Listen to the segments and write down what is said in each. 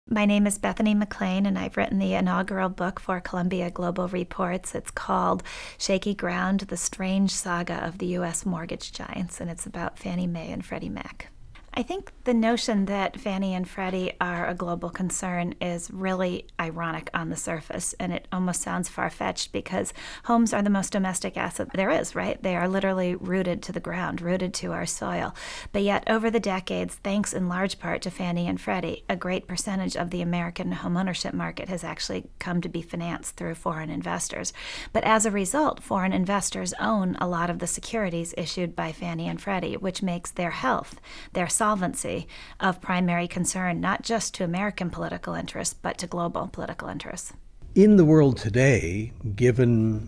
My name is Bethany McLean, and I've written the inaugural book for Columbia Global Reports. It's called Shaky, The Strange Saga of the U.S. Mortgage Giants, and it's about Fannie Mae and Freddie Mac. I think the notion that Fannie and Freddie are a global concern is really ironic on the surface, and it almost sounds far-fetched because homes are the most domestic asset there is, right? They are literally rooted to the ground, rooted to our soil. But yet, over the decades, thanks in large part to Fannie and Freddie, a great percentage of the American homeownership market has actually come to be financed through foreign investors. But as a result, foreign investors own a lot of the securities issued by Fannie and Freddie, which makes their health, their solvency of primary concern, not just to American political interests, but to global political interests. In the world today, given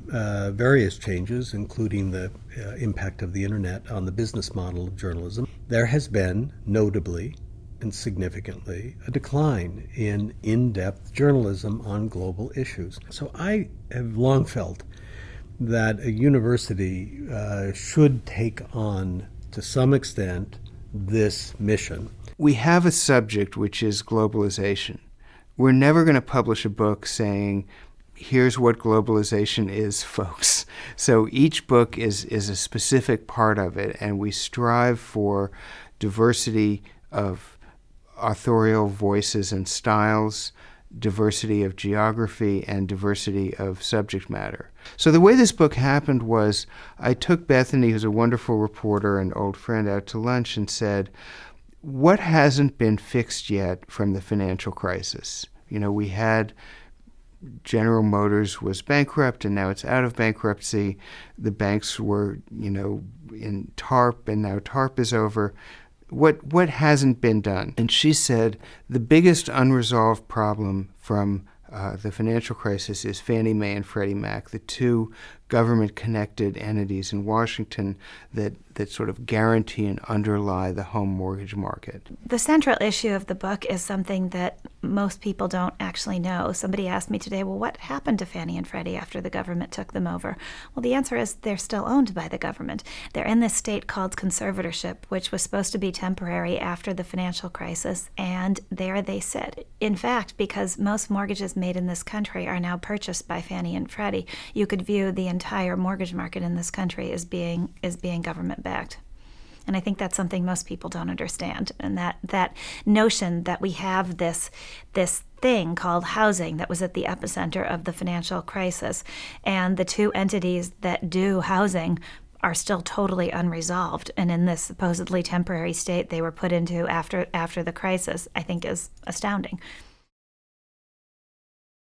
various changes, including the impact of the internet on the business model of journalism, there has been, notably and significantly, a decline in in-depth journalism on global issues. So I have long felt that a university should take on, to some extent, this mission. We have a subject which is globalization. We're never going to publish a book saying, here's what globalization is, folks. So each book is a specific part of it, and we strive for diversity of authorial voices and styles, diversity of geography, and diversity of subject matter. So the way this book happened was I took Bethany, who's a wonderful reporter and old friend, out to lunch and said, what hasn't been fixed yet from the financial crisis? You know, we had General Motors was bankrupt, and now it's out of bankruptcy. The banks were, in TARP, and now TARP is over. What hasn't been done? And she said the biggest unresolved problem from the financial crisis is Fannie Mae and Freddie Mac, the two government-connected entities in Washington that sort of guarantee and underlie the home mortgage market. The central issue of the book is something that most people don't actually know. Somebody asked me today, well, what happened to Fannie and Freddie after the government took them over? Well, the answer is they're still owned by the government. They're in this state called conservatorship, which was supposed to be temporary after the financial crisis, and there they sit. In fact, because most mortgages made in this country are now purchased by Fannie and Freddie, you could view the entire mortgage market in this country as being government-backed. And I think that's something most people don't understand. And that notion that we have this thing called housing that was at the epicenter of the financial crisis, and the two entities that do housing are still totally unresolved, and in this supposedly temporary state they were put into after the crisis, I think is astounding.